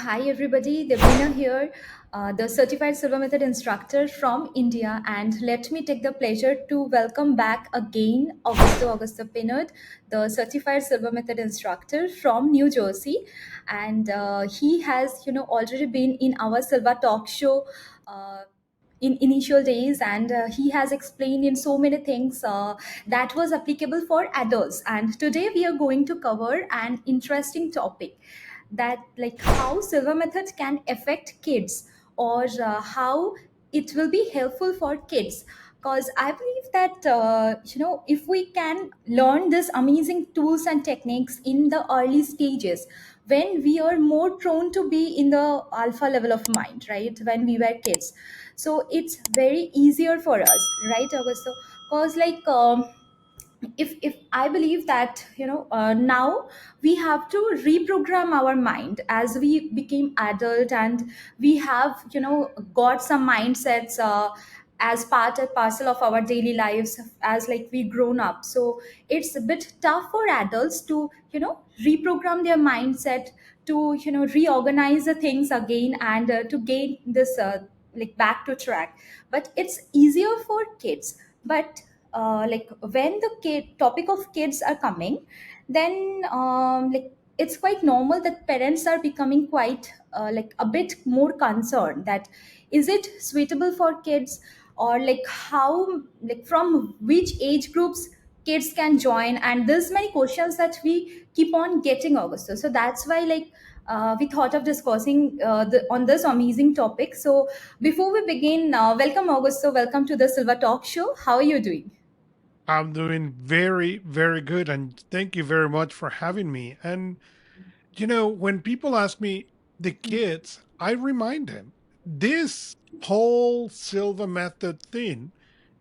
Hi everybody, Debalina here, the certified Silva Method instructor from India, and let me take the pleasure to welcome back again Augusto Pinaud, the certified Silva Method instructor from New Jersey, and he has already been in our Silva talk show. In initial days, and he has explained in so many things that was applicable for adults, and today we are going to cover an interesting topic, that like how silver method can affect kids, or how it will be helpful for kids, because I believe that if we can learn this amazing tools and techniques in the early stages, when we are more prone to be in the alpha level of mind, right, when we were kids, so it's very easier for us, right, Augusto? Because if I believe that now we have to reprogram our mind as we became adult, and we have got some mindsets as part and parcel of our daily lives as like we grown up. So it's a bit tough for adults to reprogram their mindset, to reorganize the things again, and to gain this like back to track. But it's easier for kids. But like when the topic of kids are coming, then like it's quite normal that parents are becoming quite like a bit more concerned, that is it suitable for kids, or like how, like from which age groups kids can join, and there's many questions that we keep on getting, Augusto. So that's why we thought of discussing on this amazing topic. So before we begin, welcome Augusto, welcome to the Silver Talk Show. How are you doing? I'm doing very, very good. And thank you very much for having me. And, when people ask me the kids, I remind them this whole Silva method thing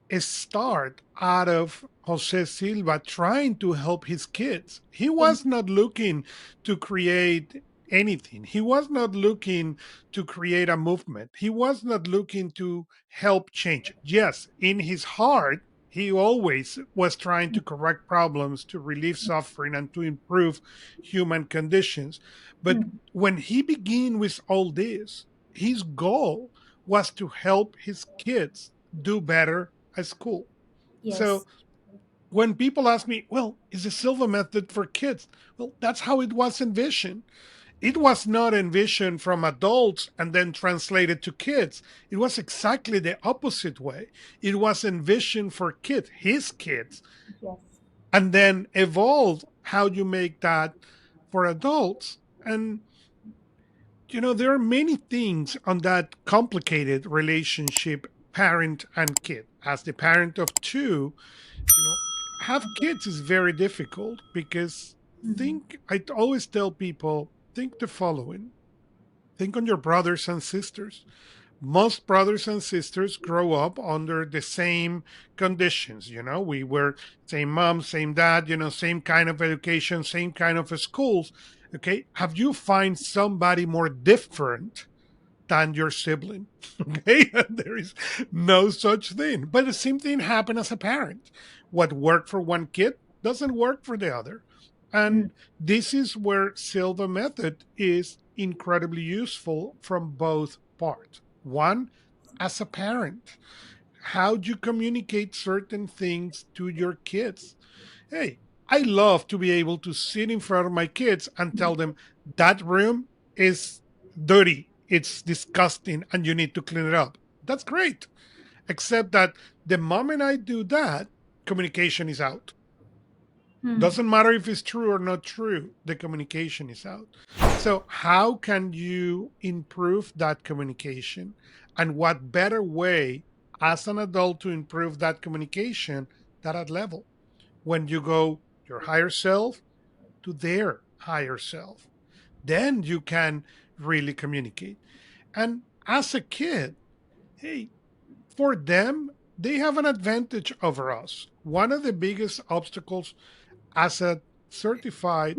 is start out of Jose Silva trying to help his kids. He Yeah. was not looking to create anything. He was not looking to create a movement. He was not looking to help change. Yes, in his heart, he always was trying to correct problems, to relieve suffering, and to improve human conditions. But Hmm. when he began with all this, his goal was to help his kids do better at school. So Yes. when people ask me, well, is the Silva method for kids? Well, that's how it was envisioned. It was not envisioned from adults and then translated to kids. It was exactly the opposite way. It was envisioned for kids, his kids, Yes. and then evolved how you make that for adults. And there are many things on that complicated relationship, parent and kid. As the parent of two, you know, have kids is very difficult because I always tell people, think the following. Think on your brothers and sisters. Most brothers and sisters grow up under the same conditions. We were same mom, same dad, same kind of education, same kind of schools. Okay. Have you find somebody more different than your sibling? Okay. There is no such thing. But the same thing happened as a parent. What worked for one kid doesn't work for the other. Mm. And this is where Silva method is incredibly useful from both parts. One, as a parent, how do you communicate certain things to your kids? Hey, I love to be able to sit in front of my kids and tell them that room is dirty, it's disgusting, and you need to clean it up. That's great. Except that the moment I do that, communication is out. Hmm. Doesn't matter if it's true or not true, the communication is out. So, how can you improve that communication? And what better way as an adult to improve that communication than at level? When you go your higher self to their higher self, then you can really communicate. And as a kid, hey, for them, they have an advantage over us. One of the biggest obstacles as a certified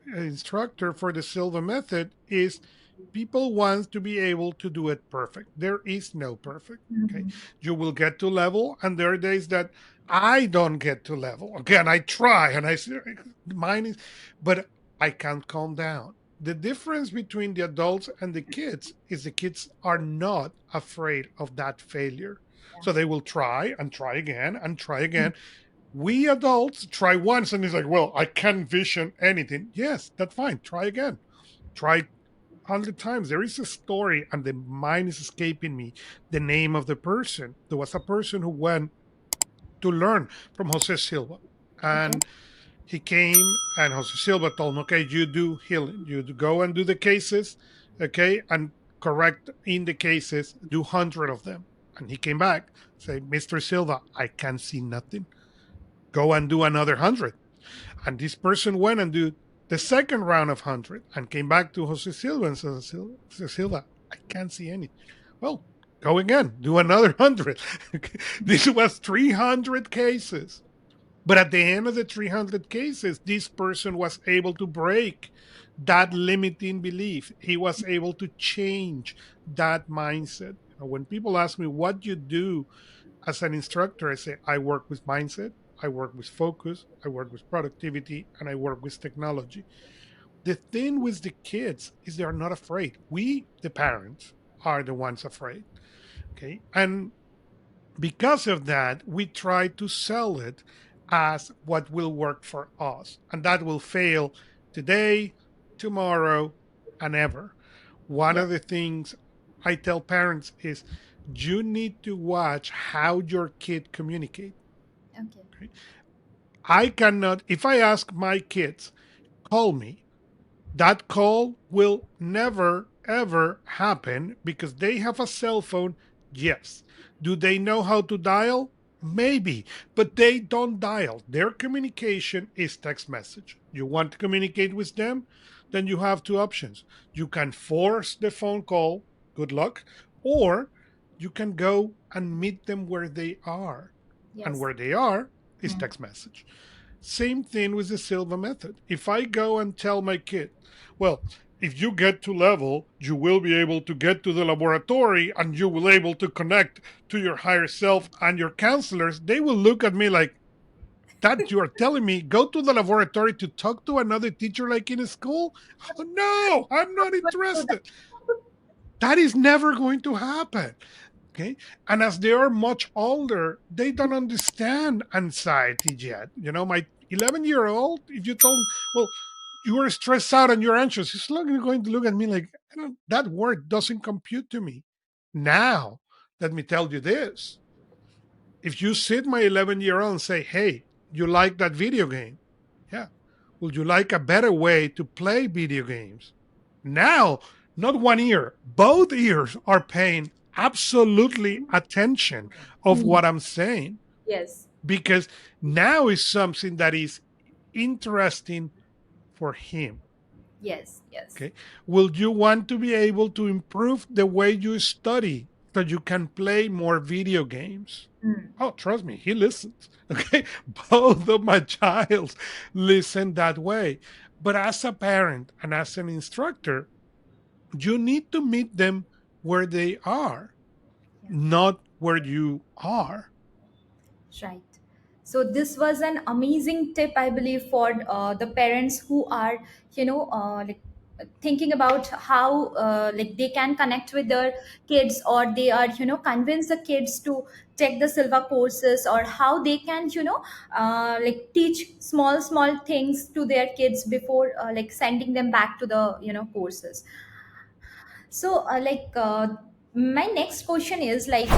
instructor for the Silva method is people want to be able to do it perfect. There is no perfect. Okay. You will get to level, and there are days that I don't get to level. Okay. And I try and I say, mine is, but I can't calm down. The difference between the adults and the kids is the kids are not afraid of that failure. Yeah. So they will try and try again and try again. We adults try once and it's like, well, I can't vision anything. Yes, that's fine. Try again. Try 100 times. There is a story, and the mind is escaping me the name of the person. There was a person who went to learn from Jose Silva. Okay. And he came, and Jose Silva told him, okay, you do healing. You go and do the cases, okay, and correct in the cases, do 100 of them. And he came back, say, Mr. Silva, I can't see nothing. Go and do another 100. And this person went and do the second round of 100 and came back to Jose Silva and says, Jose Silva, I can't see anything. Well, go again, do another 100. This was 300 cases. But at the end of the 300 cases, this person was able to break that limiting belief. He was able to change that mindset. When people ask me what you do as an instructor, I say, I work with mindset, I work with focus, I work with productivity, and I work with technology. The thing with the kids is they are not afraid. We, the parents, are the ones afraid. Okay. And because of that, we try to sell it as what will work for us. And that will fail today, tomorrow, and ever. One Yeah. of the things I tell parents is you need to watch how your kid communicate. Okay. Okay? I cannot, if I ask my kids, call me, that call will never, ever happen because they have a cell phone. Yes. Do they know how to dial? Maybe, but they don't dial. Their communication is text message. You want to communicate with them? Then you have two options. You can force the phone call, good luck, or you can go and meet them where they are. And Yes. where they are is Hmm. text message. Same thing with the Silva method. If I go and tell my kid, well, if you get to level, you will be able to get to the laboratory and you will be able to connect to your higher self and your counselors, they will look at me like, that you are telling me go to the laboratory to talk to another teacher like in a school? Oh, no, I'm not interested. That is never going to happen. Okay. And as they are much older, they don't understand anxiety yet. My 11-year-old, if you told him, well, you are stressed out and you're anxious, he's not going to look at me like, that word doesn't compute to me. Now, let me tell you this. If you sit my 11-year-old and say, hey, you like that video game? Yeah. Would you like a better way to play video games? Now, not one ear, both ears are paying absolutely attention of Hmm. what I'm saying Yes. because now is something that is interesting for him. Yes. Yes. Okay. Will you want to be able to improve the way you study so you can play more video games? Hmm. Oh, trust me, he listens. Okay. Both of my childs listen that way. But as a parent and as an instructor, you need to meet them where they are, Yeah. not where you are. Right. So this was an amazing tip, I believe, for the parents who are, like thinking about how like they can connect with their kids, or they are, convince the kids to take the Silva courses, or how they can, like teach small things to their kids before like sending them back to the, courses. So, my next question is like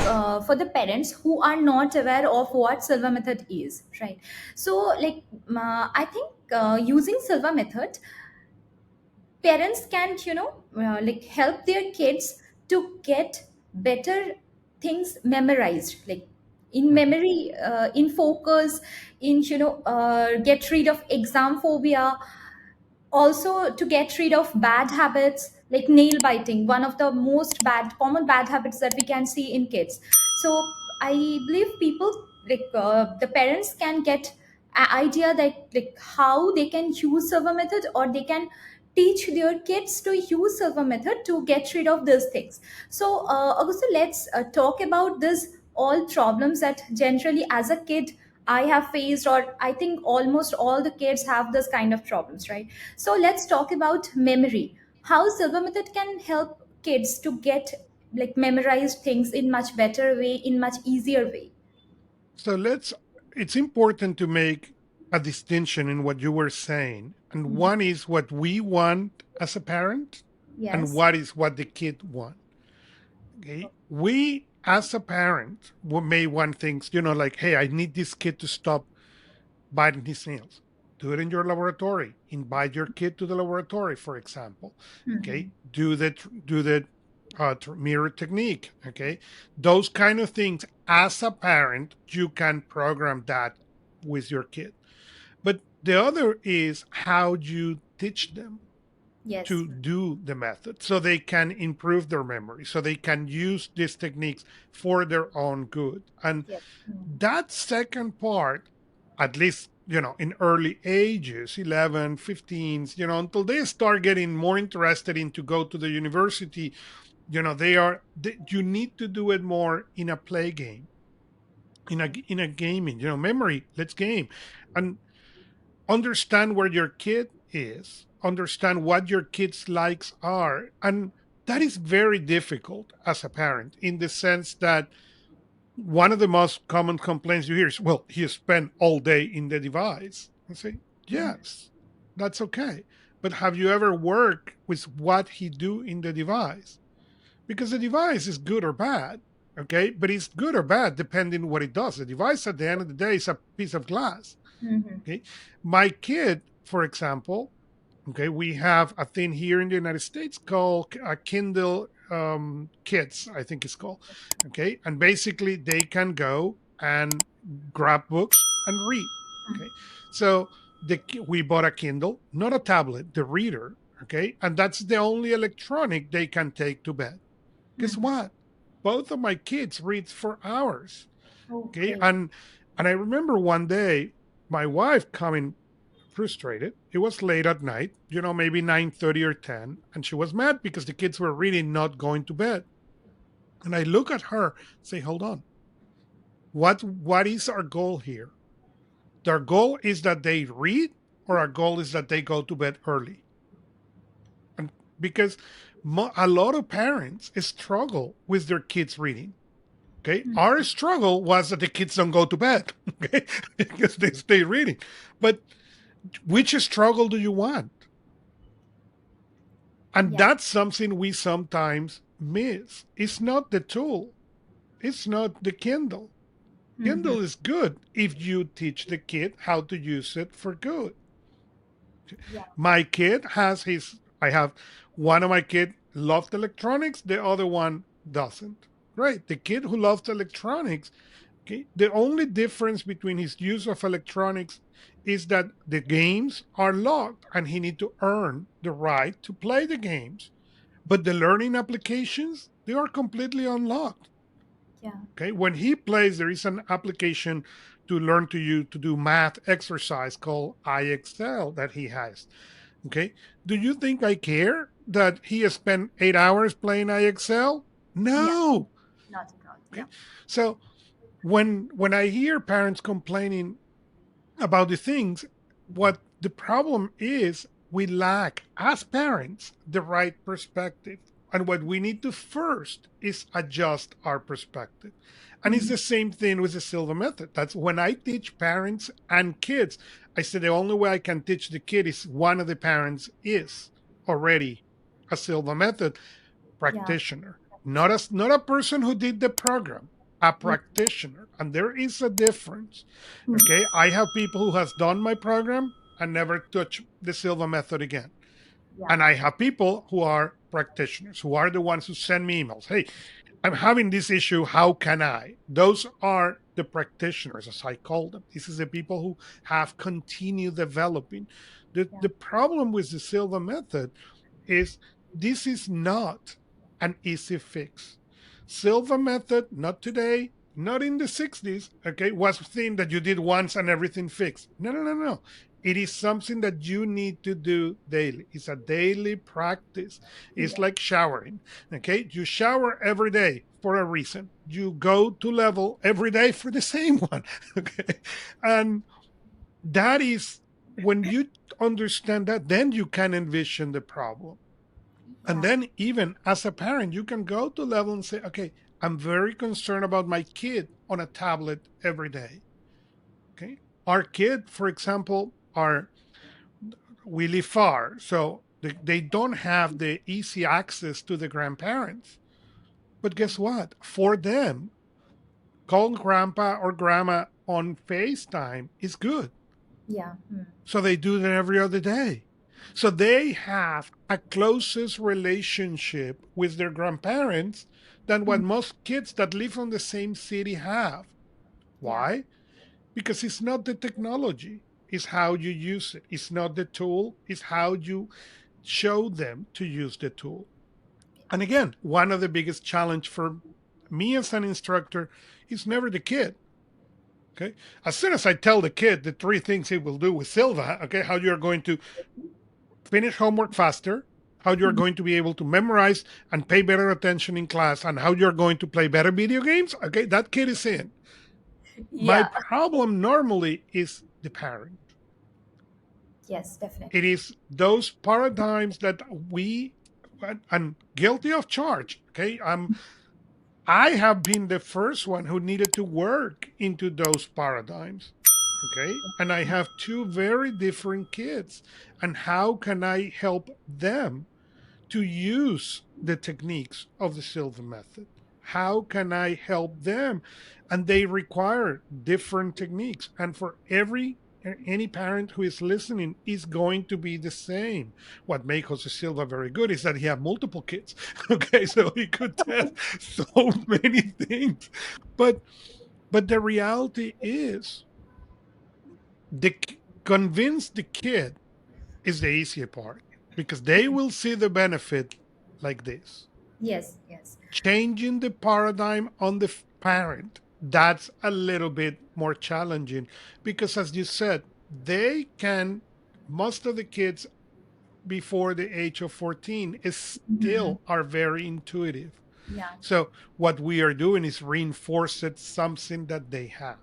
for the parents who are not aware of what Silva method is, right? So, like, I think using Silva method, parents can, like help their kids to get better things memorized, like in Mhm. memory, in focus, in, get rid of exam phobia, also to get rid of bad habits like nail biting, one of the most bad common bad habits that we can see in kids. So I believe people, like the parents can get an idea that like how they can use server method, or they can teach their kids to use server method to get rid of these things. So Augusto, let's talk about this all problems that generally as a kid I have faced, or I think almost all the kids have this kind of problems, right? So let's talk about memory. How Silver Method can help kids to get like memorize things in much better way, in much easier way. So it's important to make a distinction in what you were saying. And one is what we want as a parent, and Yes. what is what the kid want. Okay. We as a parent may want things, like, hey, I need this kid to stop biting his nails. Do it in your laboratory. Invite your kid to the laboratory, for example. Okay. Do the mirror technique. Okay. Those kind of things. As a parent, you can program that with your kid. But the other is how you teach them Yes. to do the method so they can improve their memory, so they can use these techniques for their own good. And Yes. that second part, at least, in early ages, 11, 15, until they start getting more interested in to go to the university, you need to do it more in a play game, in a gaming, memory, let's game. And understand where your kid is, understand what your kid's likes are. And that is very difficult as a parent, in the sense that one of the most common complaints you hear is, well, he spent all day in the device. I say, yes, that's okay. But have you ever worked with what he do in the device? Because the device is good or bad, okay? But it's good or bad depending what it does. The device at the end of the day is a piece of glass. Mm-hmm. Okay. My kid, for example, okay, we have a thing here in the United States called a Kindle Kids, I think it's called. Okay. And basically they can go and grab books and read. Okay. So we bought a Kindle, not a tablet, the reader. Okay. And that's the only electronic they can take to bed. Guess Mm-hmm. what? Both of my kids read for hours. Oh, Okay. great. And I remember one day my wife coming frustrated. It was late at night, maybe 9:30 or 10, and she was mad because the kids were really not going to bed. And I look at her, say, hold on. What is our goal here? Our goal is that they read, or our goal is that they go to bed early? And because a lot of parents struggle with their kids reading. Okay. Our struggle was that the kids don't go to bed. Okay. Because they stay reading. But which struggle do you want? And Yeah. that's something we sometimes miss. It's not the tool, it's not the Kindle. Mm-hmm. Kindle is good if you teach the kid how to use it for good. Yeah. My kid I have one of my kid loved electronics, the other one doesn't. Right. The kid who loves electronics, okay, the only difference between his use of electronics is that the games are locked and he need to earn the right to play the games. But the learning applications, they are completely unlocked. Yeah. Okay. When he plays, there is an application to learn to do math exercise called IXL that he has. Okay. Do you think I care that he has spent 8 hours playing IXL? Yeah. No. Not at all. Yeah. Okay. So when I hear parents complaining about the things, what the problem is, we lack as parents the right perspective. And what we need to first is adjust our perspective. And it's Mm-hmm. the same thing with the Silva method. That's when I teach parents and kids, I say the only way I can teach the kid is one of the parents is already a Silva method Yeah. practitioner, not a person who did the program, a Yeah. practitioner. And there is a difference. Mm. Okay. I have people who has done my program and never touch the Silva method again. Yeah. And I have people who are practitioners, who are the ones who send me emails. Hey, I'm having this issue. How can I? Those are the practitioners, as I call them. This is the people who have continued developing. The, Yeah. the problem with the Silva method is this is not an easy fix. Silva method, not today, not in the 60s, okay, was a thing that you did once and everything fixed. No, no, no, no. It is something that you need to do daily. It's a daily practice. It's Yeah. like showering. Okay. You shower every day for a reason. You go to level every day for the same one. Okay. And that is when you understand that, then you can envision the problem. And Yeah. then, even as a parent, you can go to level and say, okay, I'm very concerned about my kid on a tablet every day. Okay. Our kid, for example, are we live far, so they don't have the easy access to the grandparents. But guess what? For them, calling grandpa or grandma on FaceTime is good. Yeah. So they do that every other day. So they have a closest relationship with their grandparents than what most kids that live in the same city have. Yeah. Why? Because it's not the technology, it's how you use it. It's not the tool, it's how you show them to use the tool. And again, one of the biggest challenge for me as an instructor is never the kid. Okay. As soon as I tell the kid the three things he will do with Silva, okay, how you're going to finish homework faster, how you're Mhm. going to be able to memorize and pay better attention in class, and how you're going to play better video games, okay, that kid is in. My Yeah. problem normally is the parent. Yes, It definitely. is those paradigms that we, and guilty of charge. Okay, I have been the first one who needed to work into those paradigms. Okay, and I have two very different kids, and how can I help them to use the techniques of the Silva method? How can I help them? And they require different techniques. And for any parent who is listening is going to be the same. What makes Jose Silva very good is that he had multiple kids. Okay, so he could test so many things. But the reality is the convince the kid is the easier part, because they will see the benefit like this. Yes. Yes. Changing the paradigm on the parent, that's a little bit more challenging, because as you said, they can, most of the kids before the age of 14 is Hmm. still are very intuitive. Yeah. So what we are doing is reinforcing something that they have.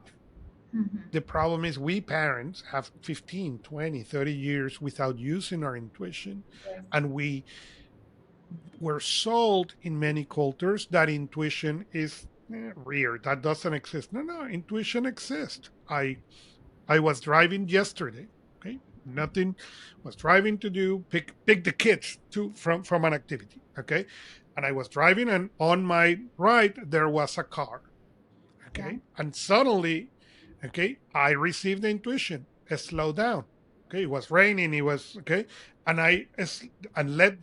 Hmm. The problem is we parents have 15, 20, 30 years without using our intuition. Yes. And we're sold in many cultures that intuition is rare, that doesn't exist. No, no, intuition exists. I was driving yesterday. Okay, nothing, was driving to do pick the kids to from an activity. Okay, and I was driving, and on my right there was a car. Yeah. Okay, and suddenly, okay, I received the intuition, slow down. Okay, it was raining, it was okay, and and let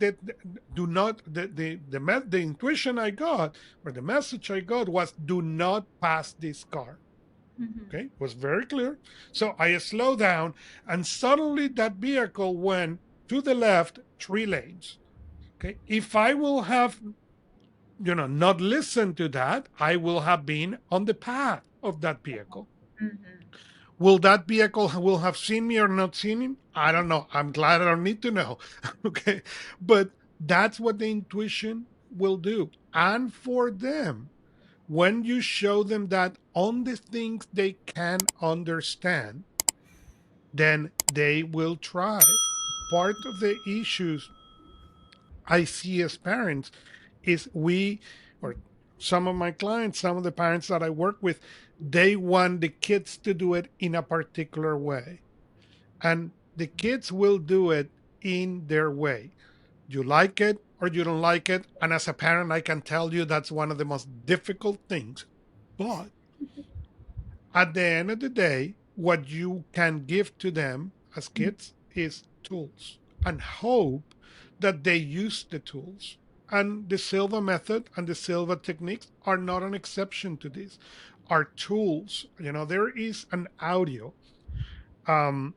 do not the intuition I got, or the message I got, was do not pass this car. Hmm. Okay, it was very clear. So I slow down, and suddenly that vehicle went to the left 3 lanes. Okay, if I will have, not listened to that, I will have been on the path of that vehicle. Hmm. Will that vehicle will have seen me or not seen him? I don't know. I'm glad I don't need to know. Okay, but that's what the intuition will do. And for them, when you show them that on the things they can understand, then they will thrive. Part of the issues I see as parents is or some of my clients, some of the parents that I work with, they want the kids to do it in a particular way. And the kids will do it in their way. You like it or you don't like it. And as a parent, I can tell you that's one of the most difficult things. But at the end of the day, what you can give to them as kids is tools, and hope that they use the tools. And the Silva method and the Silva techniques are not an exception to this. Are tools. There is an audio from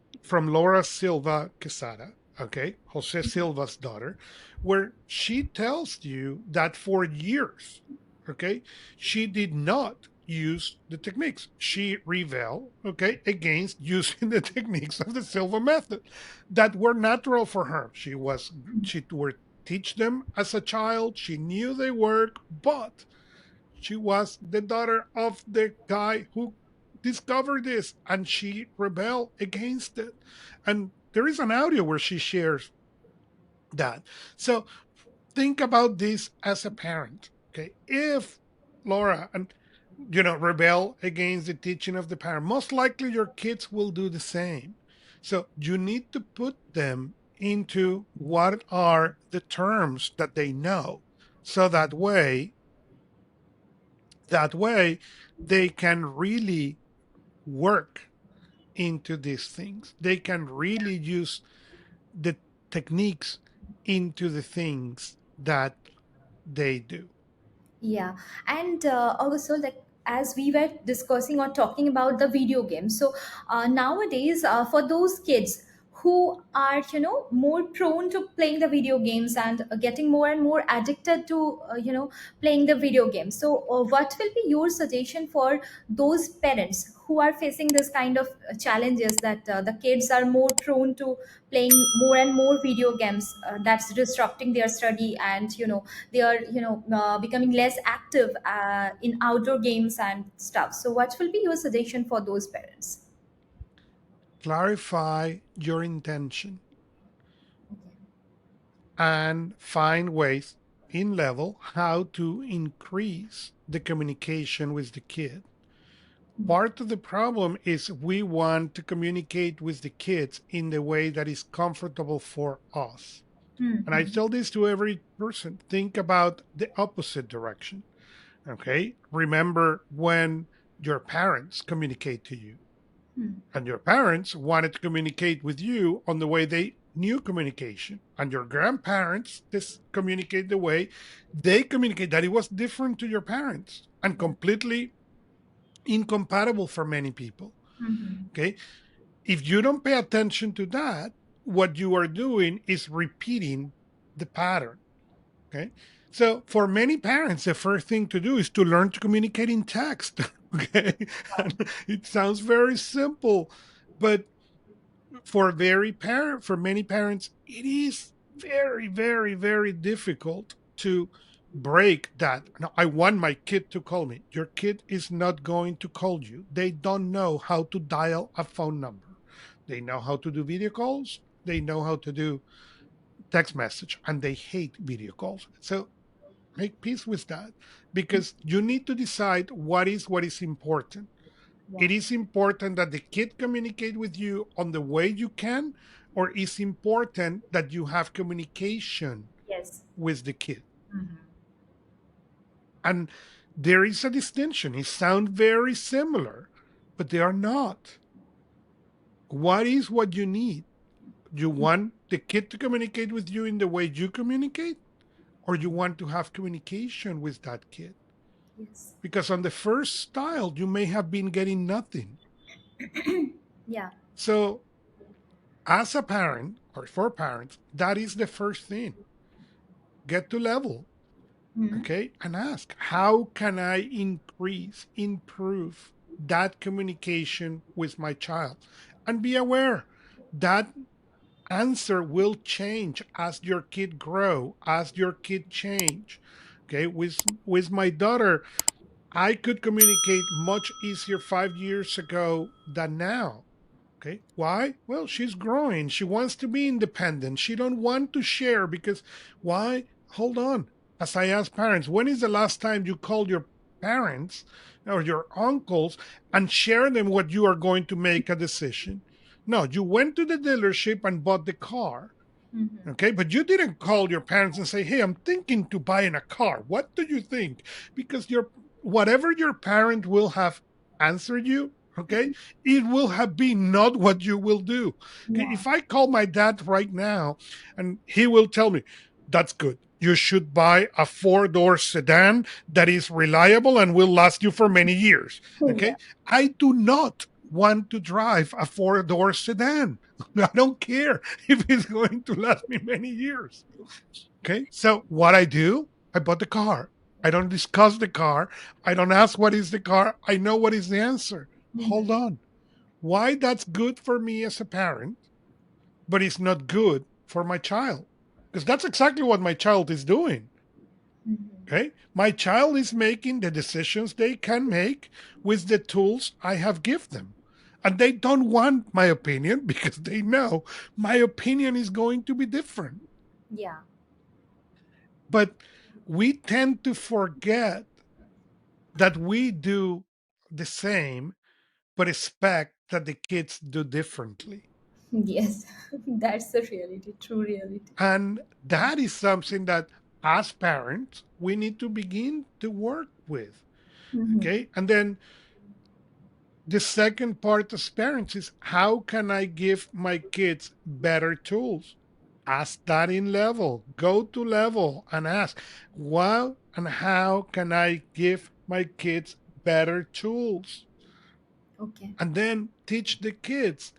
Laura Silva Quesada, okay, Jose Silva's daughter, where she tells you that for years, okay, she did not use the techniques. She rebelled, okay, against using the techniques of the Silva method that were natural for her. She were teach them as a child. She knew they work, but she was the daughter of the guy who discovered this, and she rebelled against it. And there is an audio where she shares that. So think about this as a parent. Okay. If Laura and rebel against the teaching of the parent, most likely your kids will do the same. So you need to put them into what are the terms that they know. So that way they can really work into these things. They can really use the techniques into the things that they do. Yeah, and also, like, as we were discussing or talking about the video games, so nowadays, for those kids who are, more prone to playing the video games and getting more and more addicted to, playing the video games, so what will be your suggestion for those parents who are facing this kind of challenges, that the kids are more prone to playing more and more video games, that's disrupting their study, and they are, becoming less active in outdoor games and stuff. So what will be your suggestion for those parents? Clarify your intention Okay. and find ways in level how to increase the communication with the kid. Part of the problem is we want to communicate with the kids in the way that is comfortable for us. And I Mm-hmm. tell this to every person, think about the opposite direction. Okay. Remember when your parents communicate to you, and your parents wanted to communicate with you on the way they knew communication, and your grandparents this communicate the way they communicate, that it was different to your parents and Yeah. completely incompatible for many people. Mm-hmm. Okay. If you don't pay attention to that, what you are doing is repeating the pattern. Okay. So for many parents, the first thing to do is to learn to communicate in text. Okay. And it sounds very simple, but for many parents, it is very, very, very difficult to break that. Now, I want my kid to call me. Your kid is not going to call you. They don't know how to dial a phone number. They know how to do video calls. They know how to do text message, and they hate video calls. So make peace with that, because you need to decide what is important. Yeah. It is important that the kid communicate with you on the way you can, or it's important that you have communication Yes. with the kid. Mm-hmm. And there is a distinction. It sounds very similar, but they are not. What is what you need? You want the kid to communicate with you in the way you communicate, or you want to have communication with that kid? Yes. Because on the first style, you may have been getting nothing. Yeah. So, as a parent or for parents, that is the first thing. Get to level, Mm-hmm. okay? And ask, how can I improve that communication with my child? And be aware that answer will change as your kid grow, as your kid change. Okay, with my daughter, I could communicate much easier 5 years ago than now. Okay. Why? Well, she's growing. She wants to be independent. She don't want to share because why? Hold on. As I ask parents, when is the last time you called your parents or your uncles and share them what you are going to make a decision? No, you went to the dealership and bought the car. Mm-hmm. Okay, but you didn't call your parents and say, "Hey, I'm thinking to buying a car. What do you think?" Because your whatever your parent will have answered you, okay, it will have been not what you will do. Okay, Yeah. if I call my dad right now and he will tell me, "That's good. You should buy a four-door sedan that is reliable and will last you for many years." Yeah. Okay, I do not want to drive a four-door sedan. I don't care if it's going to last me many years. Okay. So what I do, I bought the car. I don't discuss the car. I don't ask what is the car. I know what is the answer. Hold on. Why that's good for me as a parent, but it's not good for my child? Because that's exactly what my child is doing. Mhm. Okay. My child is making the decisions they can make with the tools I have given them. And they don't want my opinion because they know my opinion is going to be different. Yeah. But we tend to forget that we do the same, but expect that the kids do differently. Yes, that's the reality, true reality. And that is something that as parents, we need to begin to work with. Mhm. Okay. And then the second part as parents is how can I give my kids better tools? Ask that in level. Go to level and ask, what and how can I give my kids better tools? Okay. And then teach the kids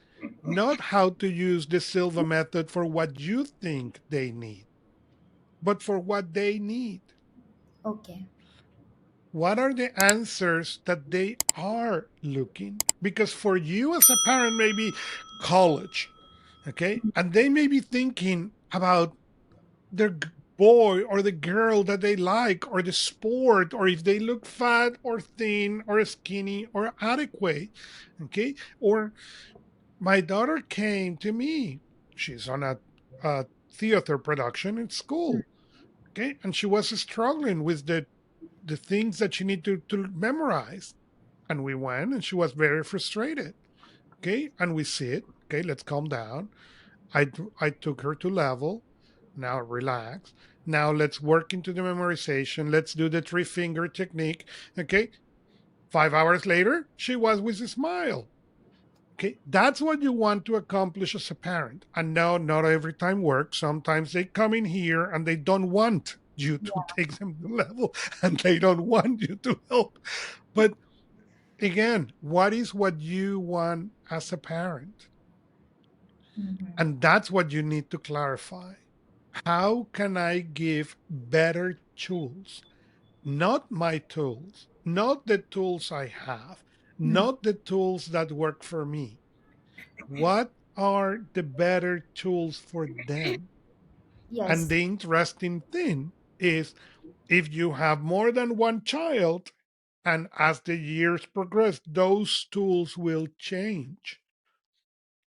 not how to use the Silva method for what you think they need, but for what they need. Okay. What are the answers that they are looking? Because for you as a parent, maybe college, okay? And they may be thinking about their boy or the girl that they like, or the sport, or if they look fat or thin or skinny or adequate, okay? Or my daughter came to me. She's on a theater production in school, okay? And she was struggling with the things that she needed to memorize. And we went and she was very frustrated. Okay. And we sit. Okay, let's calm down. I took her to level. Now relax. Now let's work into the memorization. Let's do the three finger technique. Okay. 5 hours later, she was with a smile. Okay, that's what you want to accomplish as a parent. And no, not every time works. Sometimes they come in here and they don't want you to Yeah. take them to level and they don't want you to help. But again, what is what you want as a parent? Mhm. And that's what you need to clarify. How can I give better tools? Not my tools, not the tools I have, Hmm. not the tools that work for me. What are the better tools for them? And Yes. the interesting thing is if you have more than one child, and as the years progress, those tools will change.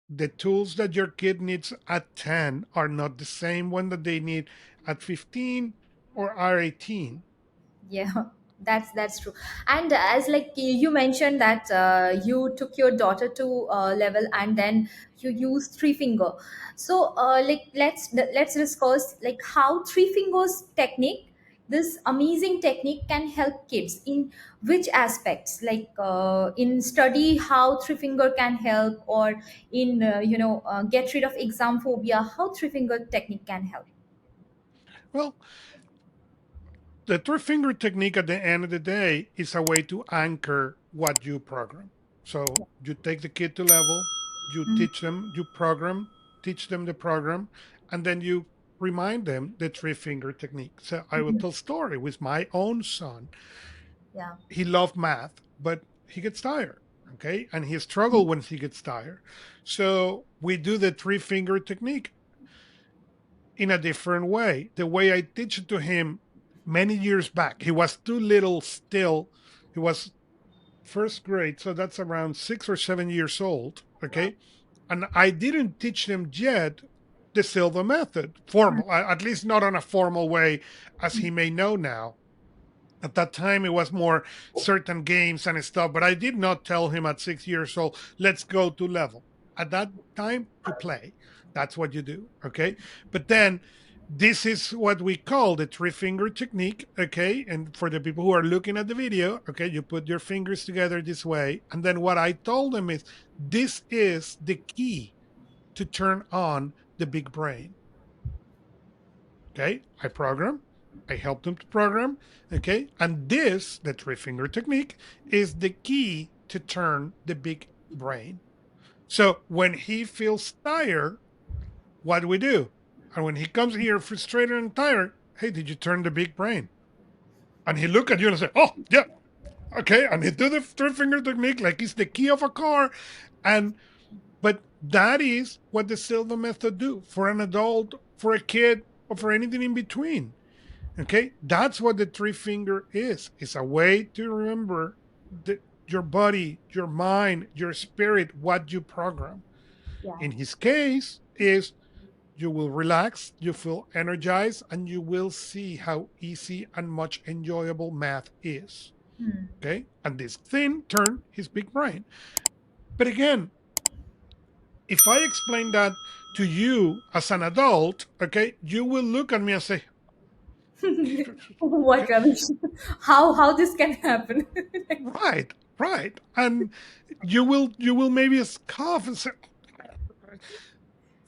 The tools that your kid needs at 10 are not the same one that they need at 15 or are 18. Yeah, that's true. And as like you mentioned that you took your daughter to level and then you use three finger. So like let's discuss like how three fingers technique, this amazing technique can help kids in which aspects, like in study how three finger can help, or in get rid of exam phobia, how three finger technique can help. Well, the three finger technique at the end of the day is a way to anchor what you program. So you take the kid to level, you Mhm. teach them, you program, teach them the program, and then you remind them the three finger technique. So I will tell story with my own son. Yeah. He loved math, but he gets tired. Okay. And he struggled when he gets tired. So we do the three finger technique in a different way. The way I teach it to him many years back, he was too little still. He was first grade. So that's around 6 or 7 years old. Okay. And I didn't teach him yet the Silva method, formal, at least not on a formal way as he may know now. At that time it was more certain games and stuff, but I did not tell him at 6 years old, let's go to level. At that time you play, that's what you do. Okay. But then this is what we call the three finger technique. Okay. And for the people who are looking at the video, okay, you put your fingers together this way, and then what I told them is this is the key to turn on the big brain. Okay, I program, I help them to program. Okay, and this, the three finger technique, is the key to turn the big brain. So when he feels tired, what do we do? And when he comes here frustrated and tired, hey, did you turn the big brain? And he look at you and say, "Oh, yeah, okay." And he do the three finger technique like it's the key of a car. And but that is what the Silva method do for an adult, for a kid, or for anything in between. Okay, that's what the three finger is. It's a way to remember your body, your mind, your spirit, what you program. Yeah. In his case, is you will relax, you feel energized, and you will see how easy and much enjoyable math is. Hmm. Okay, and this thing turned his big brain. But again, if I explain that to you as an adult, okay, you will look at me and say, What rubbish? How this can happen? right, right, and you will maybe scoff and say,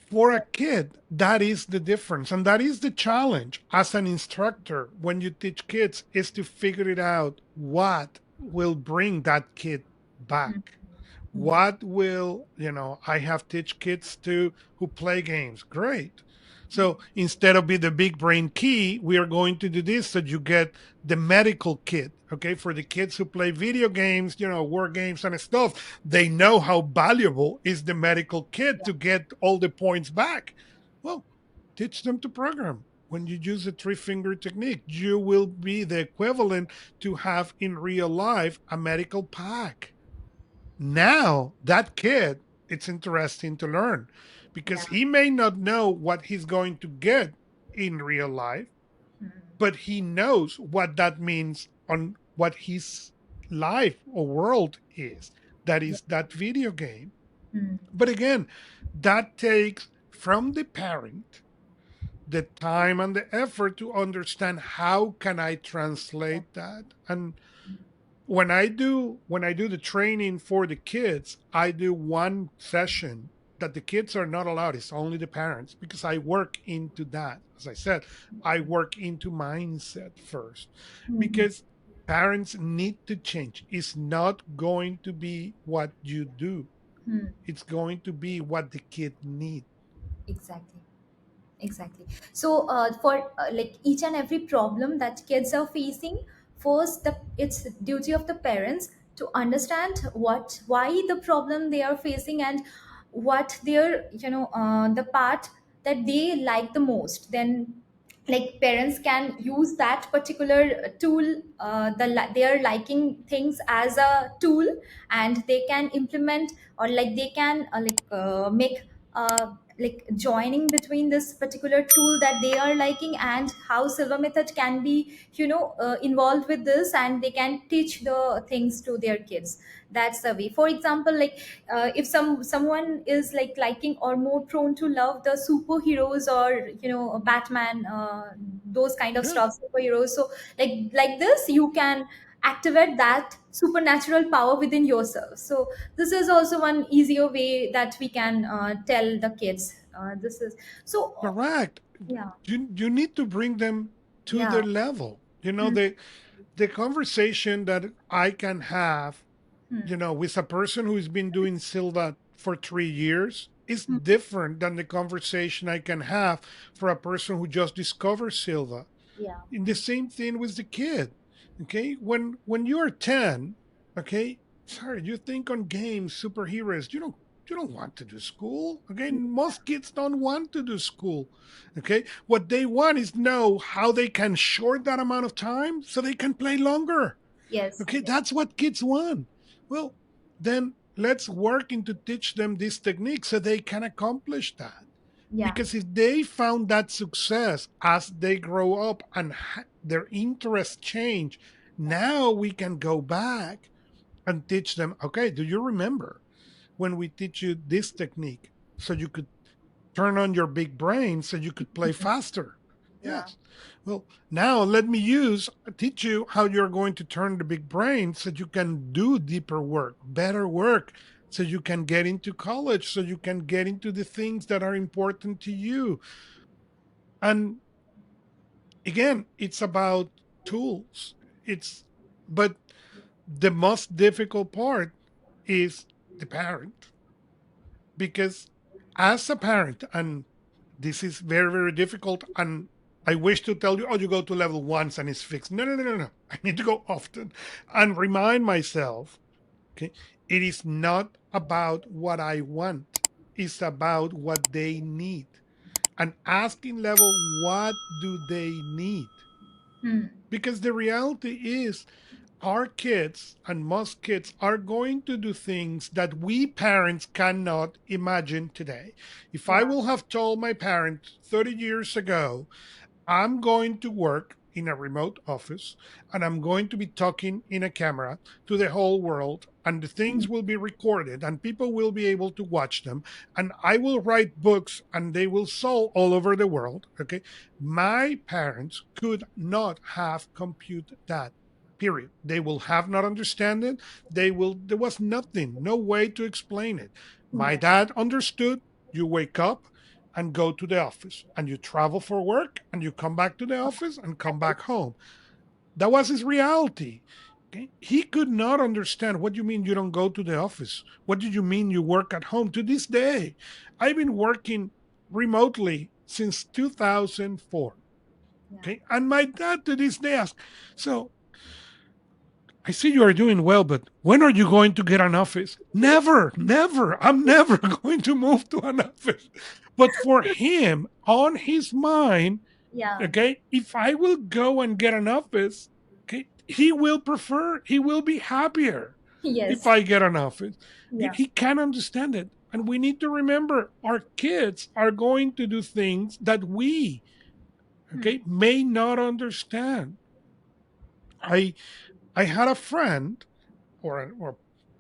for a kid, that is the difference, and that is the challenge as an instructor when you teach kids is to figure it out what will bring that kid Hmm. back. Hmm. What will, I have teach kids to who play games. Great. So instead of be the big brain key, we are going to do this so you get the medical kit. Okay. For the kids who play video games, war games and stuff, they know how valuable is the medical kit Yeah. to get all the points back. Well, teach them to program. When you use the three finger technique, you will be the equivalent to have in real life a medical pack. Now that kid, it's interesting to learn Yeah. because he may not know what he's going to get in real life, Hmm. but he knows what that means on what his life or world is. That Yeah. is that video game. Hmm. But again, that takes from the parent the time and the effort to understand how can I Yeah. translate that. And when I do the training for the kids, I do one session that the kids are not allowed. It's only the parents because I work into that. As I said, I work into mindset first Hmm. because parents need to change. It's not going to be what you do. Hmm. It's going to be what the kid needs. Exactly. Exactly. So, for like each and every problem that kids are facing, first, it's duty of the parents to understand why the problem they are facing, and what their, the part that they like the most. Then, like, parents can use that particular tool, they are liking things as a tool, and they can implement, or like they can make like joining between this particular tool that they are liking, and how Silver Method can be, involved with this, and they can teach the things to their kids. That's the way. For example, like, if someone is like liking or more prone to love the superheroes, or Batman, those kind of Yeah, stuff, superheroes. So, like this, you can activate that supernatural power within yourself. So this is also one easier way that we can tell the kids, this is so. correct. Yeah. You need to bring them to Yeah. their level. Hmm. The conversation that I can have, Hmm. with a person who's been doing Silva for 3 years is Hmm. different than the conversation I can have for a person who just discovered Silva. Yeah. In the same thing with the kid. Okay. When you're 10, okay, sorry, you think on games, superheroes, you don't want to do school. Okay. Most kids don't want to do school. Okay. What they want is know how they can short that amount of time so they can play longer. Yes. Okay, Yes. that's what kids want. Well, then let's work into teach them this technique so they can accomplish that. Yeah. Because if they found that success as they grow up and their interests change, Yeah. now we can go back and teach them. Okay, do you remember when we teach you this technique so you could turn on your big brain so you could play faster? Yeah. Yes. Well, now let me teach you how you're going to turn the big brain so you can do deeper work, better work, so you can get into college, so you can get into the things that are important to you. And again, it's about tools. It's but the most difficult part is the parent because as a parent, and this is very, very difficult, and I wish to tell you, oh, you go to level once and it's fixed. No, no, no, no, no. I need to go often and remind myself, okay, it is not about what I want, it's about what they need. And asking level, what do they need? Hmm. Because the reality is, our kids and most kids are going to do things that we parents cannot imagine today. If I Yeah. will have told my parents 30 years ago, I'm going to work in a remote office and I'm going to be talking in a camera to the whole world, and the Hmm. things will be recorded and people will be able to watch them, and I will write books and they will sell all over the world. Okay. My parents could not have computed that. Period. They will have not understand it. There was nothing, no way to explain it. My Yeah. dad understood. You wake up and go to the office and you travel for work and you come back to the office and come back home. That was his reality. Okay? He could not understand, what do you mean you don't go to the office? What do you mean you work at home? To this day, I've been working remotely since 2004. Yeah. Okay. And my dad to this day asks, so I see you are doing well, but when are you going to get an office? Never, never. I'm never going to move to an office. But for him, on his mind, Yeah. okay, if I will go and get an office, okay, he will be happier if Yes. I get an office. Yeah. He can understand it. And we need to remember, our kids are going to do things that we, Hmm. okay, may not understand. I I had a friend, or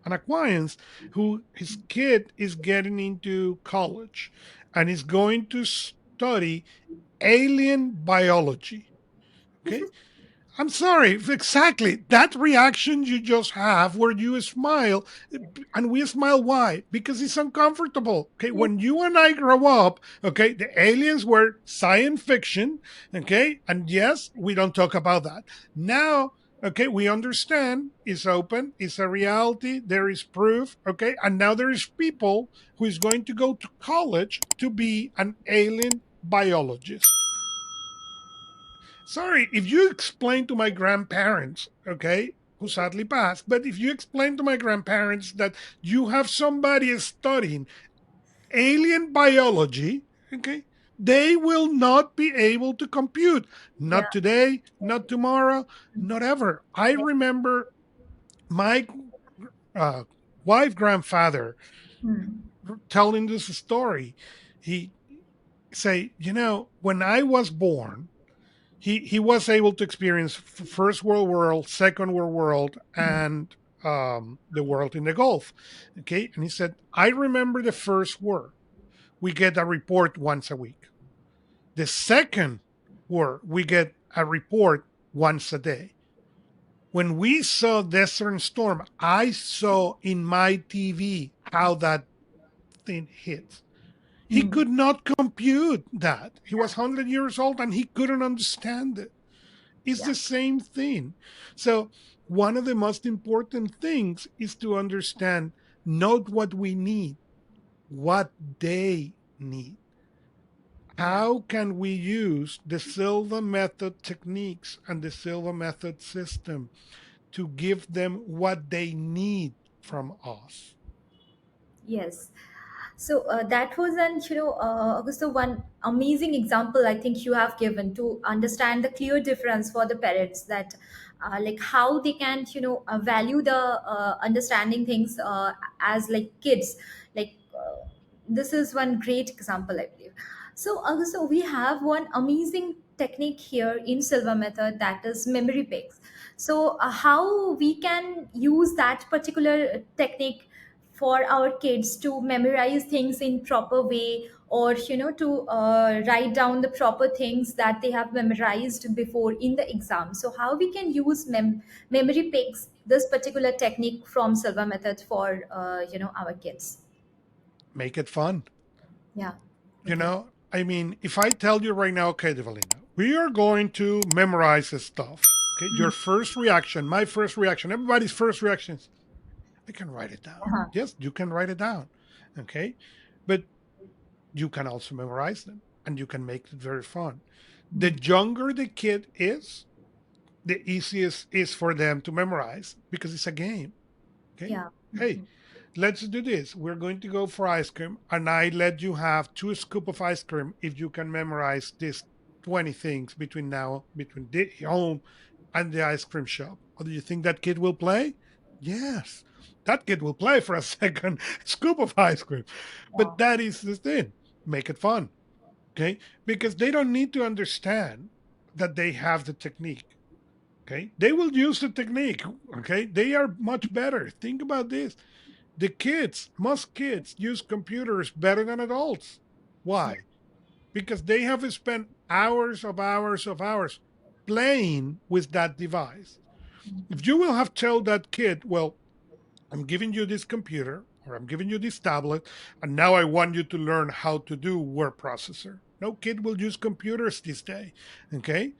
an acquaintance, who his kid is getting into college and is going to study alien biology. Okay. I'm sorry, exactly that reaction you just have where you smile, and we smile. Why? Because it's uncomfortable. Okay, Yeah. when you and I grow up, okay, the aliens were science fiction. Okay, and yes, we don't talk about that now. Okay, we understand it's open, it's a reality, there is proof. Okay, and now there is people who is going to go to college to be an alien biologist. Sorry, if you explain to my grandparents, okay, who sadly passed, but if you explain to my grandparents that you have somebody studying alien biology, okay, they will not be able to compute. Yeah. Not today, not tomorrow, not ever. I Yeah. remember my uh, wife grandfather Hmm. telling this story. He say, when I was born, he was able to experience First World War, Second World War, and the world in the Gulf. Okay, and he said, I remember the First War. We get a report once a week. The Second War, we get a report once a day. When we saw Desert Storm, I saw in my TV how that thing hit. He Hmm. could not compute that. He Yeah. was 100 years old and he couldn't understand it. It's Yeah. the same thing. So, one of the most important things is to understand not what we need, what they need. Yeah. How can we use the Silva method techniques and the Silva method system to give them what they need from us? Yes. So that was an, Augusto, one amazing example I think you have given to understand the clear difference for the parents, that like how they can, value the understanding things as like kids. Like this is one great example, I believe. So Augusto, we have one amazing technique here in Silva method, that is memory picks. So how we can use that particular technique for our kids to memorize things in proper way, or to write down the proper things that they have memorized before in the exam. So how we can use memory picks, this particular technique from Silva method for our kids. Make it fun. Yeah. Okay. I mean, if I tell you right now, okay, Devalina, we are going to memorize this stuff. Okay, your first reaction, my first reaction, everybody's first reactions, I can write it down. Uh-huh. Yes, you can write it down. Okay, but you can also memorize them and you can make it very fun. The younger the kid is, the easiest is for them to memorize because it's a game. Okay. Yeah. Hey, let's do this. We're going to go for ice cream, and I let you have two scoop of ice cream if you can memorize these 20 things between the home and the ice cream shop. Or do you think that kid will play? Yes. That kid will play for a second scoop of ice cream. Yeah. But that is the thing. Make it fun. Okay. Because they don't need to understand that they have the technique. Okay. They will use the technique. Okay. They are much better. Think about this. The kids, most kids use computers better than adults. Yeah. Why? Because they have spent hours of hours of hours playing with that device. If you will have told that kid, well, I'm giving you this computer or I'm giving you this tablet, and now I want you to learn how to do word processor. No kid will use computers this day. Okay.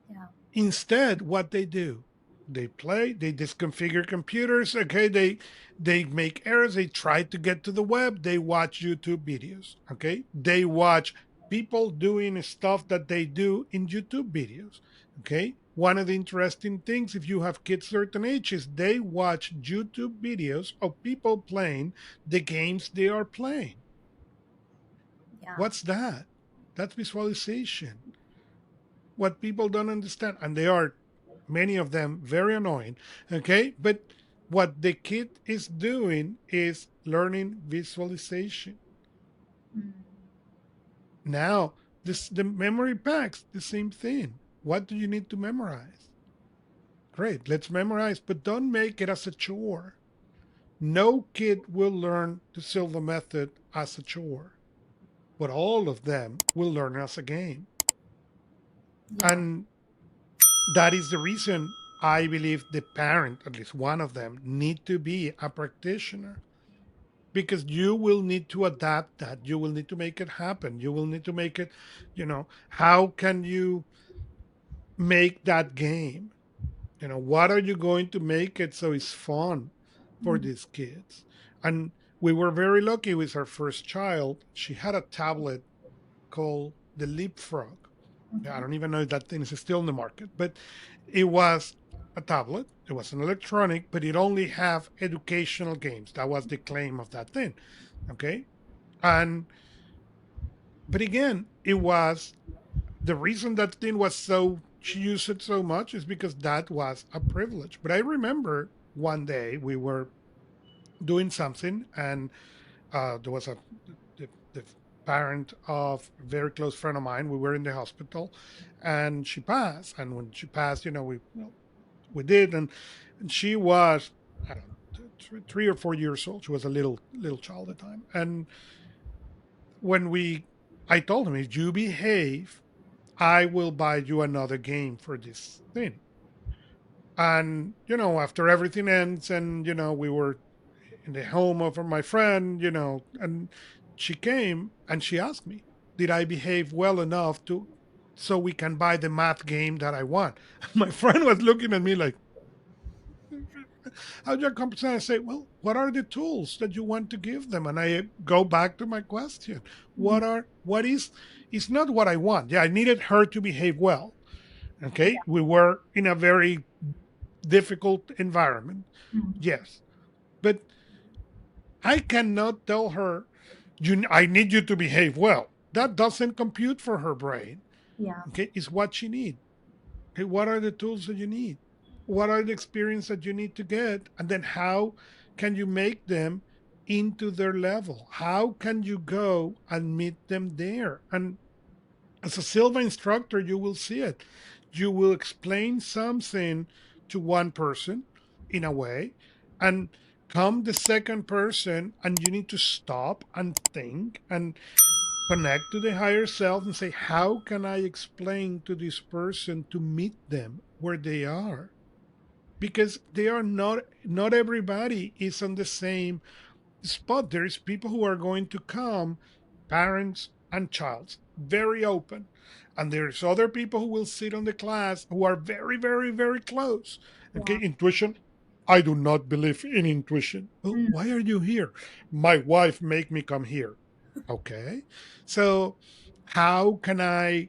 Yeah. Instead, what they do, they play, they disconfigure computers. Okay, they make errors. They try to get to the web. They watch YouTube videos. Okay, they watch people doing stuff that they do in YouTube videos. Okay, one of the interesting things, if you have kids certain ages, they watch YouTube videos of people playing the games they are playing. Yeah. What's that? That's visualization. What people don't understand, and they are many of them very annoying. Okay, but what the kid is doing is learning visualization. Mm. Now this the memory packs the same thing. What do you need to memorize? Great, let's memorize, but don't make it as a chore. No kid will learn the Silva method as a chore, but all of them will learn as a game. Yeah. And that is the reason I believe the parent, at least one of them, need to be a practitioner, because you will need to adapt that. You will need to make it happen. You will need to make it, how can you make that game? What are you going to make it so it's fun for Mm. these kids? And we were very lucky with our first child. She had a tablet called the Leapfrog. I Okay. don't even know if that thing is still in the market, but it was a tablet. It was an electronic, but it only have educational games. That was the claim of that thing. Okay. And but again, it was the reason that thing was so she used it so much is because that was a privilege. But I remember one day we were doing something, and there was the parent of a very close friend of mine. We were in the hospital, and she passed. And when she passed, we did, and she was, I don't know, 3 or 4 years old. She was a little child at the time. And when I told him, if you behave, I will buy you another game for this thing. And after everything ends, and we were in the home of my friend, and she came and she asked me, did I behave well enough to so we can buy the math game that I want? My friend was looking at me like, how'd you accomplish that? I say, well, what are the tools that you want to give them? And I go back to my question. Mm. What is, it's not what I want. Yeah, I needed her to behave well. Okay. Yeah. We were in a very difficult environment. Mm. Yes. But I cannot tell her, I need you to behave well. That doesn't compute for her brain. Yeah. Okay, it's what she needs. Okay, what are the tools that you need? What are the experience that you need to get? And then how can you make them into their level? How can you go and meet them there? And as a Silva instructor, you will see it. You will explain something to one person in a way, and come the second person, and you need to stop and think and connect to the higher self and say, how can I explain to this person to meet them where they are? Because they are not everybody is on the same spot. There is people who are going to come, parents and childs, very open. And there's other people who will sit on the class who are very, very, very close. Okay, Yeah. intuition. I do not believe in intuition. Well, Mm. why are you here? My wife make me come here. Okay. So How can I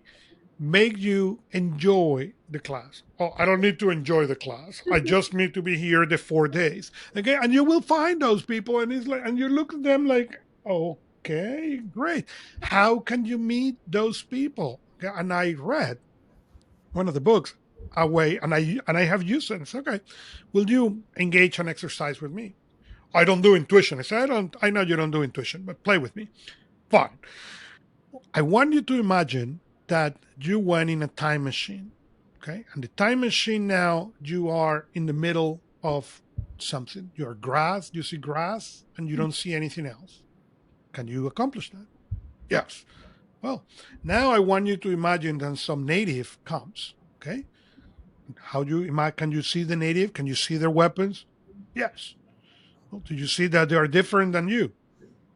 make you enjoy the class? Oh, I don't need to enjoy the class. I just need to be here the 4 days. Okay. And you will find those people, and it's like, and you look at them like, okay, great. How can you meet those people? Okay, and I read one of the books away, and I have used it. It's okay. Will you engage and exercise with me? I don't do intuition. I said, I know you don't do intuition, but play with me. Fine. I want you to imagine that you went in a time machine. Okay. And the time machine, now you are in the middle of something. You're grass, you see grass, and you don't see anything else. Can you accomplish that? Yes. Well, now I want you to imagine that some native comes. Okay. How do you imagine? Can you see the native? Can you see their weapons? Yes. Well, do you see that they are different than you?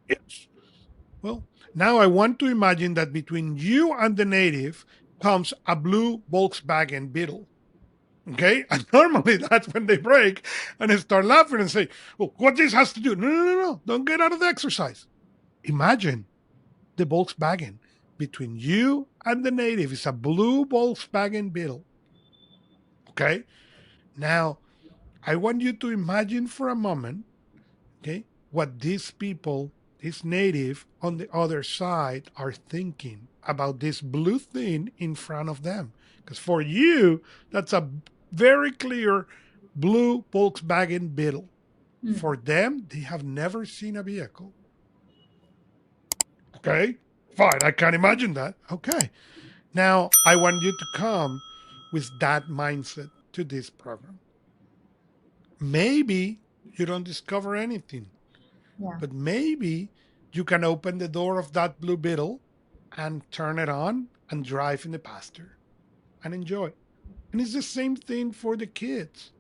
Yes. Well, now I want to imagine that between you and the native comes a blue Volkswagen Beetle. Okay. And normally that's when they break and they start laughing and say, well, what this has to do? No, no, no, no. Don't get out of the exercise. Imagine the Volkswagen between you and the native is a blue Volkswagen Beetle. Okay. Now I want you to imagine for a moment, okay, what these people, this native on the other side, are thinking about this blue thing in front of them. Because for you, that's a very clear blue Volkswagen Beetle. Mm. For them, they have never seen a vehicle. Okay, fine, I can imagine that. Okay, now I want you to come with that mindset to this program. Maybe you don't discover anything, Yeah. but maybe you can open the door of that blue beetle and turn it on and drive in the pasture and enjoy. And it's the same thing for the kids.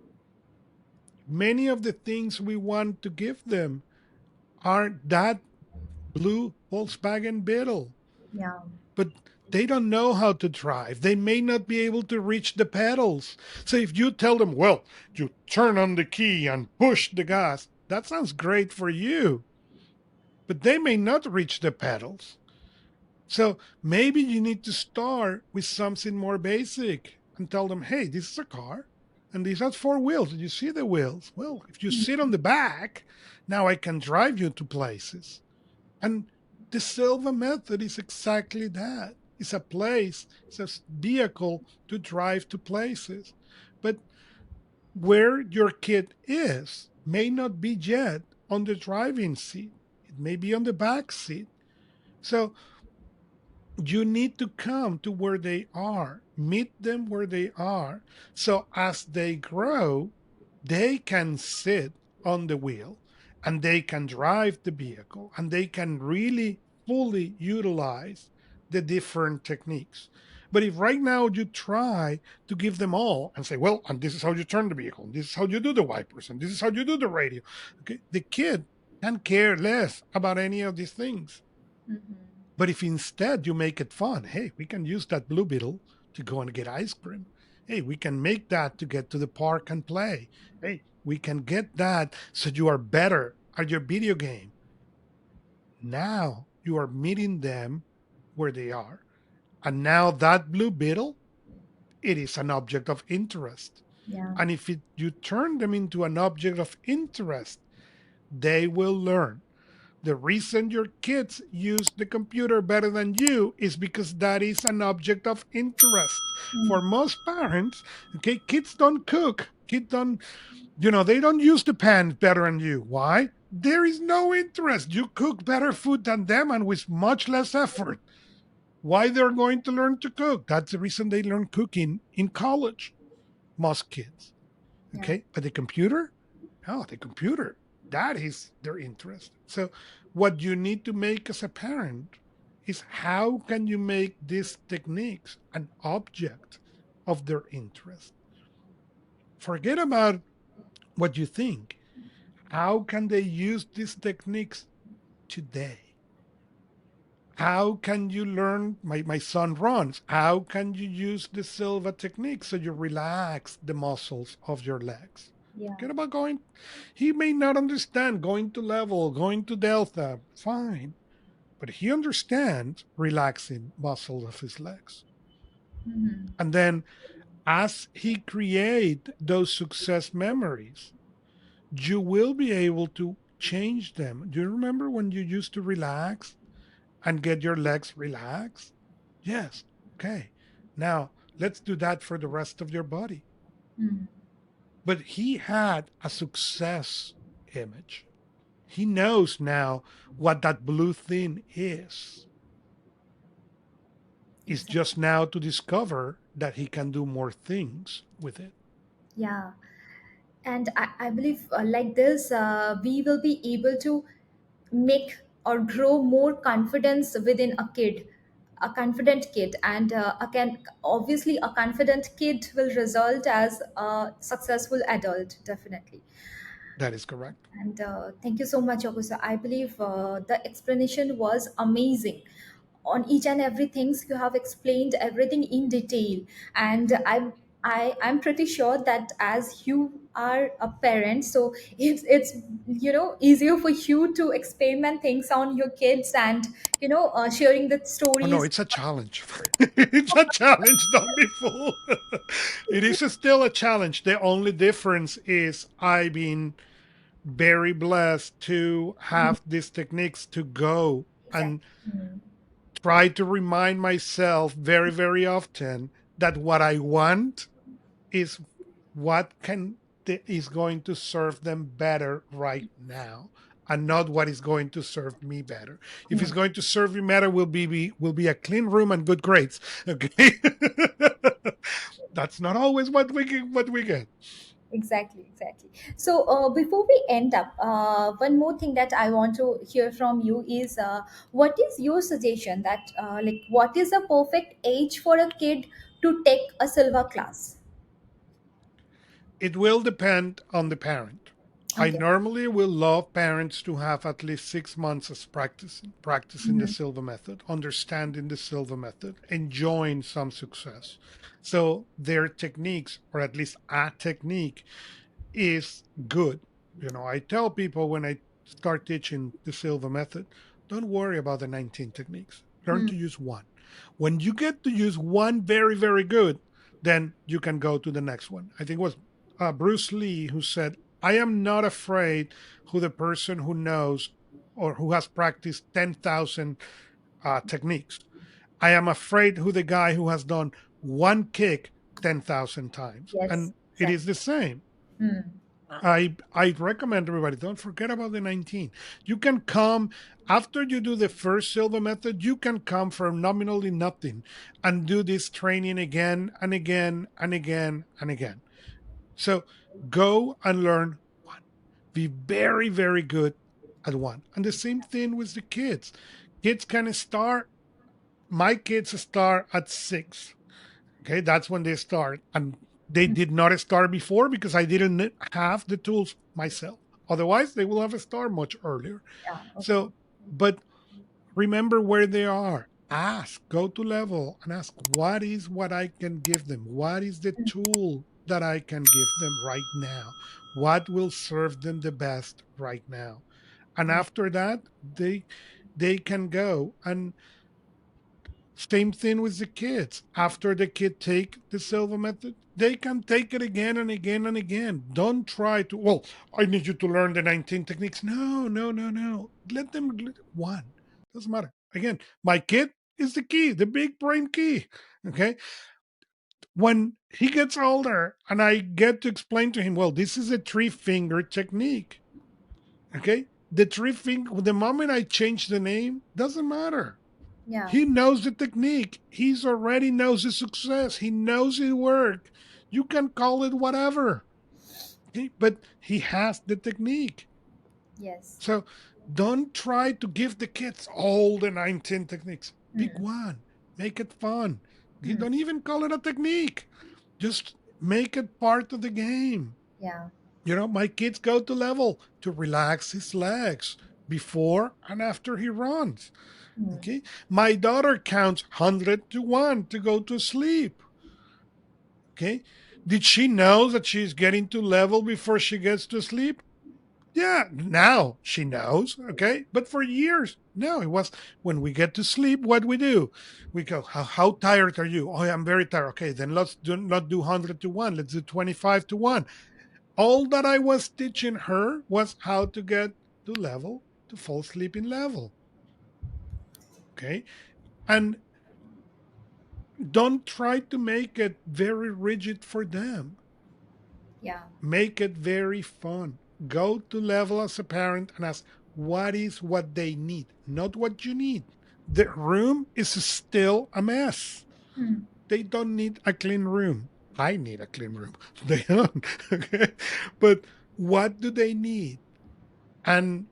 Many of the things we want to give them are that blue Volkswagen Beetle, Yeah. but they don't know how to drive. They may not be able to reach the pedals. So if you tell them, well, you turn on the key and push the gas, that sounds great for you, but they may not reach the pedals. So maybe you need to start with something more basic and tell them, hey, this is a car and these has four wheels. Did you see the wheels? Well, if you sit on the back, now I can drive you to places. And the Silva method is exactly that. It's a place, it's a vehicle to drive to places. But where your kid is may not be yet on the driving seat, it may be on the back seat. So you need to come to where they are, meet them where they are. So as they grow, they can sit on the wheel and they can drive the vehicle and they can really fully utilize the different techniques. But if right now you try to give them all and say, well, and this is how you turn the vehicle, and this is how you do the wipers, and this is how you do the radio, okay, the kid can care less about any of these things. Mhm. But if instead you make it fun, hey, we can use that blue beetle to go and get ice cream. Hey, we can make that to get to the park and play. Hey, we can get that so you are better at your video game. Now you are meeting them where they are. And now that blue beetle, it is an object of interest. Yeah. And if you turn them into an object of interest, they will learn. The reason your kids use the computer better than you is because that is an object of interest. For Mm. most parents, okay, kids don't cook. Kids don't, they don't use the pan better than you. Why? There is no interest. You cook better food than them and with much less effort. Why they're going to learn to cook? That's the reason they learn cooking in college, most kids. Yeah. Okay, but the computer, oh, the computer, that is their interest. So, what you need to make as a parent is how can you make these techniques an object of their interest? Forget about what you think. How can they use these techniques today? How can you learn? My son runs. How can you use the Silva technique so you relax the muscles of your legs? Yeah. Forget about he may not understand going to level, going to delta, fine. but he understands relaxing muscles of his legs. Mm-hmm. And then as he create those success memories, you will be able to change them. Do you remember when you used to relax and get your legs relaxed? Yes. Okay. Now let's do that for the rest of your body. Mm-hmm. But he had a success image. He knows now what that blue thing is. It's Exactly. just now to discover that he can do more things with it. Yeah. And I believe like this, we will be able to make or grow more confidence within a confident kid, and obviously a confident kid will result as a successful adult, definitely. That is correct. And thank you so much, Augusto. I believe the explanation was amazing. On each and every things you have explained everything in detail, and I'm pretty sure that as you are a parent, so it's easier for you to experiment things on your kids, and sharing the Oh no, stories. it's a challenge. It's a challenge. Don't be fooled. It is still a challenge. The only difference is I've been very blessed to Mhm. have these techniques to go Exactly. and Mm. try to remind myself very, very often that what I want is what is going to serve them better right now, and not what is going to serve me better. If it's Mm. going to serve me better, will be a clean room and good grades. Okay. That's not always what we get. Exactly, exactly. So before we end up, one more thing that I want to hear from you is, what is your suggestion that like what is the perfect age for a kid to take a silver class? It will depend on the parent. I Okay. normally will love parents to have at least 6 months of practicing the Mhm. Silva method, understanding the Silva method, enjoying some success. So their techniques, or at least a technique, is good. I tell people when I start teaching the Silva method, don't worry about the 19 techniques. Learn Hmm. to use one. When you get to use one very, very good, then you can go to the next one. I think it was Bruce Lee who said, I am not afraid who the person who knows or who has practiced 10,000 techniques. I am afraid who the guy who has done one kick 10,000 times. Yes, And it is exactly. the same. Hmm. I recommend everybody, don't forget about the 19. You can come after you do the first Silva method, you can come for nominally nothing and do this training again and again and again and again. So go and learn one. Be very, very good at one. And the same thing with the kids. Kids can start, my kids start at 6. Okay, that's when they start. And they Hmm. did not start before because I didn't have the tools myself. Otherwise, they will have started much earlier. Yeah. Okay. So, but remember where they are. Ask, go to level and ask, what is what I can give them? What is the tool that I can give them right now? What will serve them the best right now? And Hmm. after that, they can go. And same thing with the kids. After the kid take the Silva method, they can take it again and again and again. Don't try to, well, I need you to learn the 19 techniques. No, no, no, no. Let them one. Doesn't matter. Again, my kid is the key, the big brain key. Okay. When he gets older and I get to explain to him, well, this is a 3-finger technique. Okay. The 3 finger, the moment I change the name, doesn't matter. Yeah. He knows the technique. He's already knows the success. He knows it work. You can call it whatever, okay? But he has the technique. Yes. So don't try to give the kids all the 19 techniques. Pick Hmm. one. Make it fun. You Hmm. don't even call it a technique. Just make it part of the game. Yeah. My kids go to level to relax his legs before and after he runs. Hmm. Okay. My daughter counts 100 to 1 to go to sleep. Okay. Did she know that she's getting to level before she gets to sleep? Yeah, now she knows, okay? But for years, no, it was when we get to sleep, what we do? We go, how tired are you? Oh, I'm very tired. Okay, then let's not do 100 to 1. Let's do 25 to 1. All that I was teaching her was how to get to level, to fall asleep in level, okay? And don't try to make it very rigid for them. Yeah. Make it very fun. Go to level as a parent and ask what is what they need, not what you need. The room is still a mess. Hmm. They don't need a clean room. I need a clean room. They don't. Okay. But what do they need? And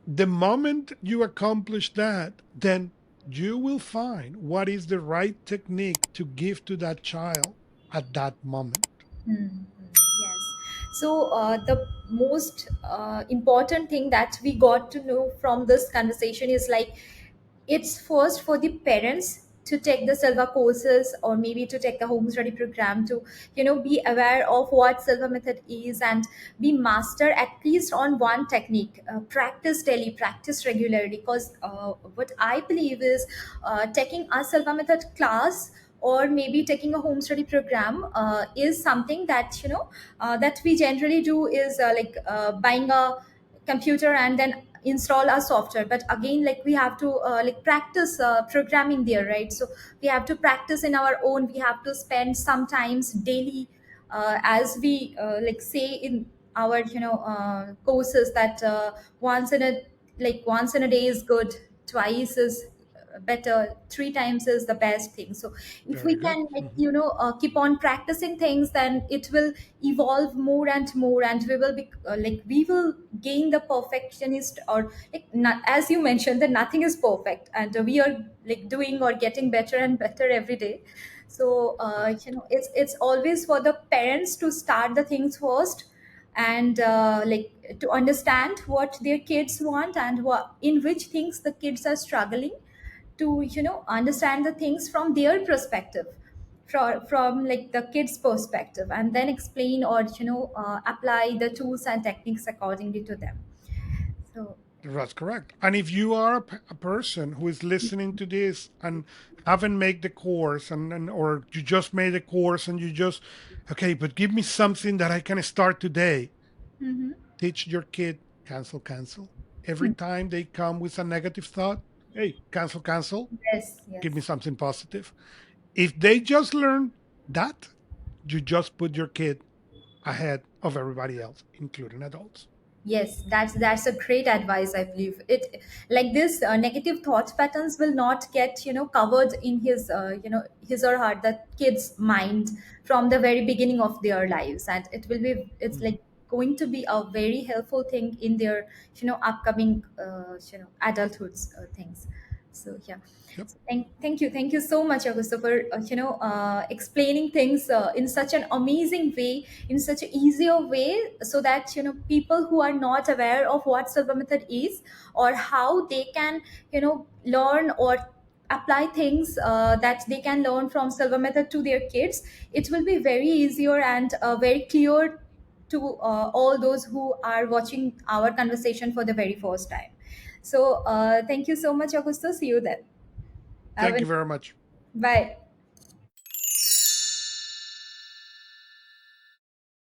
the moment you accomplish that, then you will find what is the right technique to give to that child at that moment. Yes. So, the most important thing that we got to know from this conversation is like it's first for the parents to take the Silva courses or maybe to take the home study program to, be aware of what Silva method is and be master at least on one technique. Practice daily, practice regularly. Because what I believe is taking a Silva method class or maybe taking a home study program is something that that we generally do is buying a computer and then install our software. But again, like we have to practice programming there, right? So we have to practice in our own. We have to spend sometimes daily, as we say in our courses, that once in a day is good, twice is better, three times is the best thing. So if Very we good. can Mhm. keep on practicing things, then it will evolve more and more, and we will be we will gain the perfectionist, or not, as you mentioned, that nothing is perfect, and we are doing or getting better and better every day. So Correct. it's always for the parents to start the things first, and to understand what their kids want and in which things the kids are struggling, to understand the things from their perspective, from the kids perspective, and then explain or apply the tools and techniques accordingly to them. So That's correct. And if you are a person who is listening to this and haven't made the course, and or you just made a course and you just, okay, but give me something that I can start today. mhm. Teach your kid cancel, cancel. Every Hmm. time they come with a negative thought, hey, cancel, cancel. Yes, Give me yes. something positive. If they just learn that, you just put your kid ahead of everybody else, including adults. Yes, that's a great advice. I believe it, like this negative thought patterns will not get covered in his his or her, the kid's mind, from the very beginning of their lives, and it's Mhm. like going to be a very helpful thing in their upcoming adulthoods things. So yeah. Yep. So thank you so much, Augusto, for explaining things in such an amazing way, in such an easier way, so that people who are not aware of what Silva method is, or how they can learn or apply things that they can learn from Silva method to their kids, it will be very easier and very clear to all those who are watching our conversation for the very first time. So thank you so much, Augusto. See you then. Have Thank a you very much. bye.